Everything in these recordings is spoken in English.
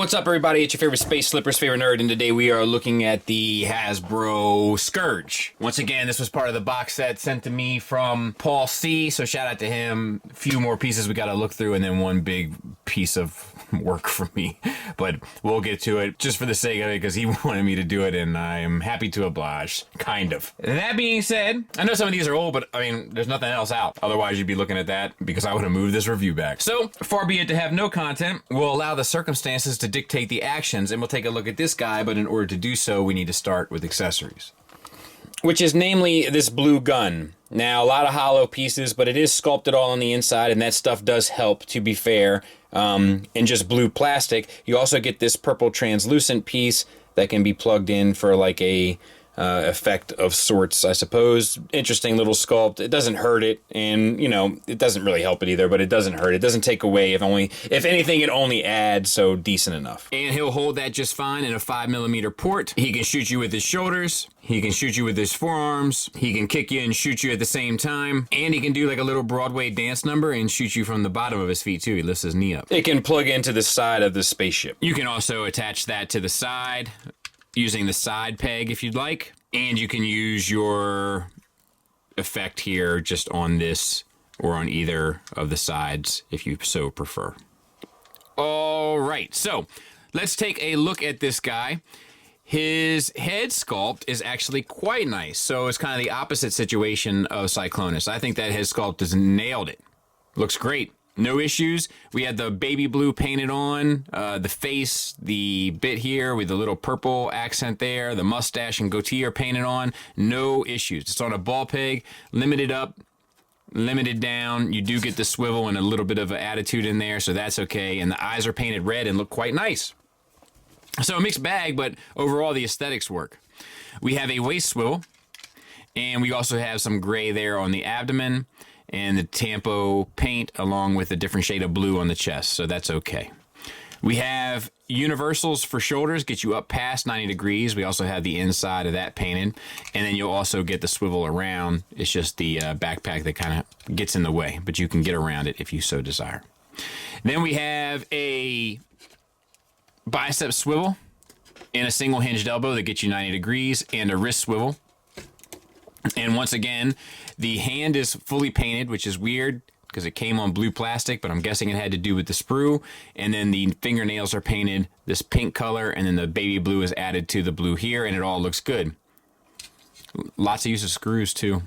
What's up, everybody? It's your favorite space slippers, favorite nerd, and today we are looking at the Hasbro Scourge. Once again, this was part of the box set sent to me from Paul C, so shout out to him. A few more pieces we got to look through, and then one big piece of work from me. But we'll get to it just for the sake of it, because he wanted me to do it, and I'm happy to oblige. Kind of. That being said, I know some of these are old, but I mean, there's nothing else out. Otherwise, you'd be looking at that, because I would have moved this review back. So, far be it to have no content. We'll allow the circumstances to dictate the actions, and we'll take a look at this guy, but in order to do so, we need to start with accessories. Which is namely this blue gun. Now, a lot of hollow pieces, but it is sculpted all on the inside, and that stuff does help, to be fair, in just blue plastic. You also get this purple translucent piece that can be plugged in for like a effect of sorts, I suppose. Interesting little sculpt. It doesn't hurt it, and you know, it doesn't really help it either, but it doesn't hurt. It doesn't take away. If anything, it only adds, so decent enough. And he'll hold that just fine in a 5mm port. He can shoot you with his shoulders. He can shoot you with his forearms. He can kick you and shoot you at the same time. And he can do like a little Broadway dance number and shoot you from the bottom of his feet too. He lifts his knee up. It can plug into the side of the spaceship. You can also attach that to the side using the side peg if you'd like. And you can use your effect here just on this or on either of the sides if you so prefer. All right, so let's take a look at this guy. His head sculpt is actually quite nice. So it's kind of the opposite situation of Cyclonus. I think that head sculpt has nailed it. Looks great. No issues. We had the baby blue painted on, the face, the bit here with the little purple accent there, the mustache and goatee are painted on. No issues. It's on a ball peg, limited up, limited down. You do get the swivel and a little bit of an attitude in there, so that's okay. And the eyes are painted red and look quite nice. So a mixed bag, but overall the aesthetics work. We have a waist swivel, and we also have some gray there on the abdomen, and the Tampo paint along with a different shade of blue on the chest, so that's okay. We have universals for shoulders, get you up past 90 degrees. We also have the inside of that painted, and then you'll also get the swivel around. It's just the backpack that kind of gets in the way, but you can get around it if you so desire. Then we have a bicep swivel and a single hinged elbow that gets you 90 degrees, and a wrist swivel. And once again, the hand is fully painted, which is weird because it came on blue plastic, but I'm guessing it had to do with the sprue. And then the fingernails are painted this pink color, and then the baby blue is added to the blue here, and it all looks good. Lots of use of screws too,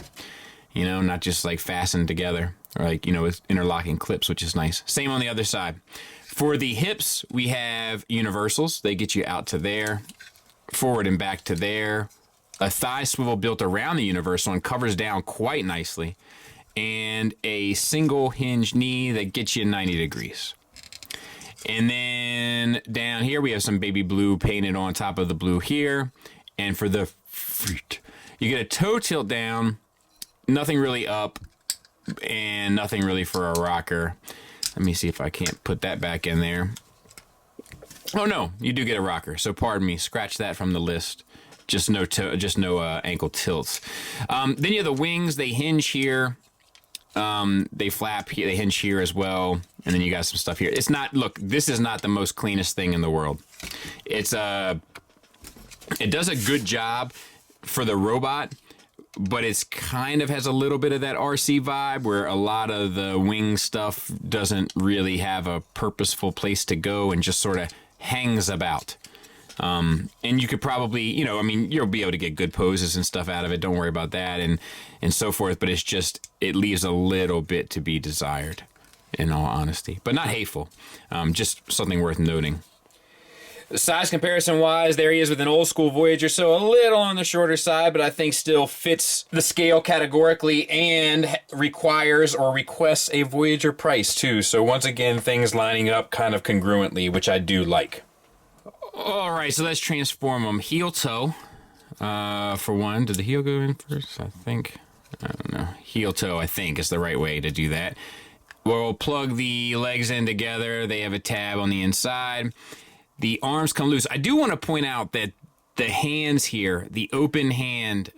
you know, not just like fastened together or like, you know, with interlocking clips, which is nice. Same on the other side. For the hips, we have universals. They get you out to there, forward and back to there. A thigh swivel built around the universal and covers down quite nicely, and a single hinge knee that gets you 90 degrees. And then down here we have some baby blue painted on top of the blue here, and for the feet, you get a toe tilt down, nothing really up, and nothing really for a rocker. Let me see if I can't put that back in there. Oh no, you do get a rocker, so pardon me, scratch that from the list. Just no ankle tilts. Then you have the wings. They hinge here. They flap here. They hinge here as well. And then you got some stuff here. It's not. Look, this is not the most cleanest thing in the world. It does a good job for the robot, but it's kind of has a little bit of that RC vibe where a lot of the wing stuff doesn't really have a purposeful place to go and just sort of hangs about. And you could probably, you know, I mean, you'll be able to get good poses and stuff out of it. Don't worry about that and so forth. But it's just, it leaves a little bit to be desired, in all honesty. But not hateful. Just something worth noting. Size comparison wise, there he is with an old school Voyager. So a little on the shorter side, but I think still fits the scale categorically and requires or requests a Voyager price too. So once again, things lining up kind of congruently, which I do like. All right, so let's transform them. Heel toe, for one. Did the heel go in first? I think. I don't know. Heel toe, I think, is the right way to do that. We'll plug the legs in together. They have a tab on the inside. The arms come loose. I do want to point out that the hands here, the open hand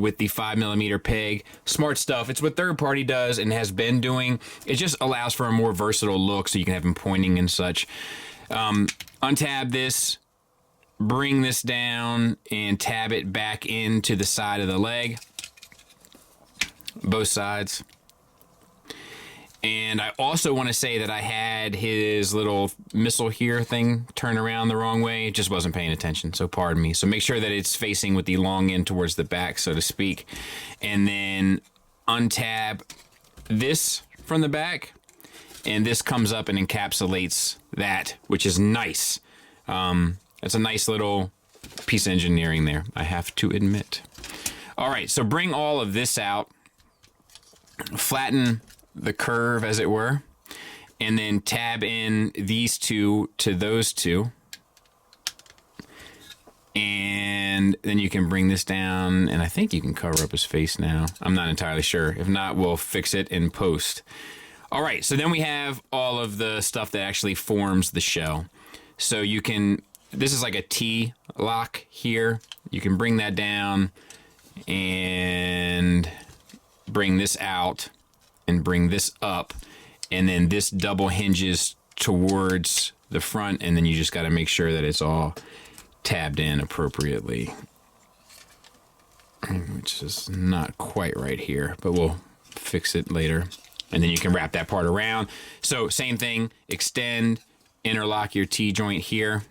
with the 5mm peg, smart stuff. It's what third party does and has been doing. It just allows for a more versatile look so you can have them pointing and such. Untab this, bring this down, and tab it back into the side of the leg. Both sides. And I also want to say that I had his little missile here thing turn around the wrong way. It just wasn't paying attention, so pardon me. So make sure that it's facing with the long end towards the back, so to speak. And then untab this from the back, and this comes up and encapsulates that, which is nice. It's a nice little piece of engineering there, I have to admit. All right, so bring all of this out, flatten the curve, as it were, and then tab in these two to those two, and then you can bring this down, and I think you can cover up his face now. I'm not entirely sure. If not, we'll fix it in post. All right, so then we have all of the stuff that actually forms the shell. So you can, this is like a T lock here. You can bring that down and bring this out and bring this up, and then this double hinges towards the front, and then you just got to make sure that it's all tabbed in appropriately, which is not quite right here, but we'll fix it later. And then you can wrap that part around. So same thing, extend, interlock your T-joint here,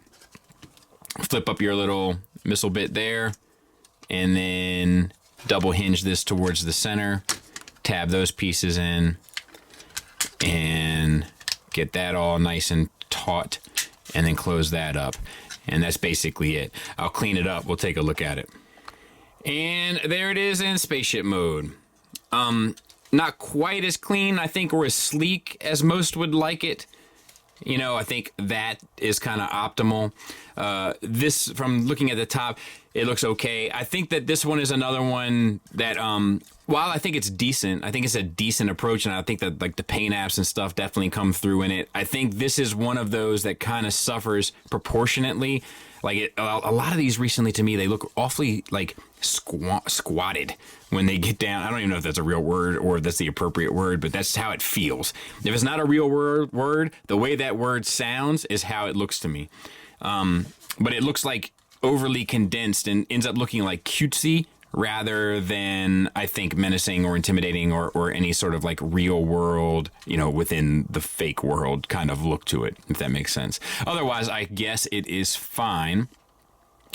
flip up your little missile bit there, and then double hinge this towards the center, tab those pieces in, and get that all nice and taut, and then close that up. And that's basically it. I'll clean it up. We'll take a look at it. And there it is in spaceship mode. Not quite as clean, I think, or as sleek as most would like it. You know, I think that is kind of optimal. This, from looking at the top, it looks okay. I think that this one is another one that, while I think it's decent, I think it's a decent approach, and I think that like the paint apps and stuff definitely come through in it. I think this is one of those that kind of suffers proportionately. Like a lot of these recently, to me, they look awfully like squatted when they get down. I don't even know if that's a real word or if that's the appropriate word, but that's how it feels. If it's not a real word, the way that word sounds is how it looks to me. But it looks like overly condensed and ends up looking like cutesy rather than, I think, menacing or intimidating or any sort of like real world, you know, within the fake world kind of look to it, if that makes sense. Otherwise, I guess it is fine.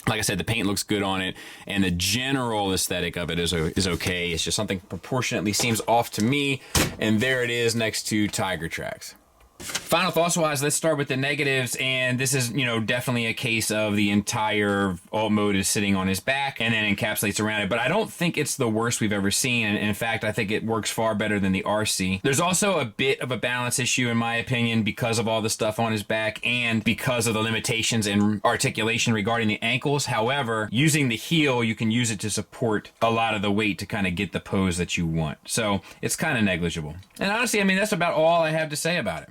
Like I said, the paint looks good on it, and the general aesthetic of it is okay. It's just something proportionately seems off to me, and there it is next to Tiger Tracks. Final thoughts wise, let's start with the negatives, and this is, you know, definitely a case of the entire alt mode is sitting on his back and then encapsulates around it, but I don't think it's the worst we've ever seen, and in fact I think it works far better than the RC. There's also a bit of a balance issue in my opinion because of all the stuff on his back and because of the limitations in articulation regarding the ankles. However, using the heel, you can use it to support a lot of the weight to kind of get the pose that you want, so it's kind of negligible. And honestly, I mean, that's about all I have to say about it.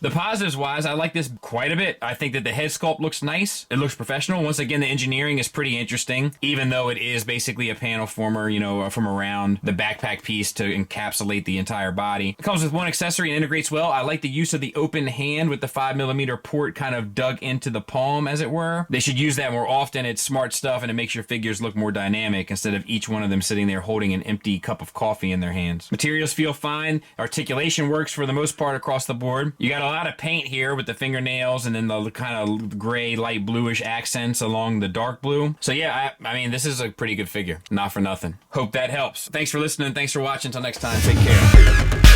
The positives wise, I like this quite a bit. I think that the head sculpt looks nice. It looks professional. Once again, the engineering is pretty interesting, even though it is basically a panel former, you know, from around the backpack piece to encapsulate the entire body. It comes with one accessory and integrates well. I like the use of the open hand with the 5mm port kind of dug into the palm, as it were. They should use that more often. It's smart stuff, and it makes your figures look more dynamic instead of each one of them sitting there holding an empty cup of coffee in their hands. Materials feel fine. Articulation works for the most part across the board. You got a lot of paint here with the fingernails and then the kind of gray, light bluish accents along the dark blue. So yeah, I mean, this is a pretty good figure. Not for nothing. Hope that helps. Thanks for listening. Thanks for watching. Until next time, take care.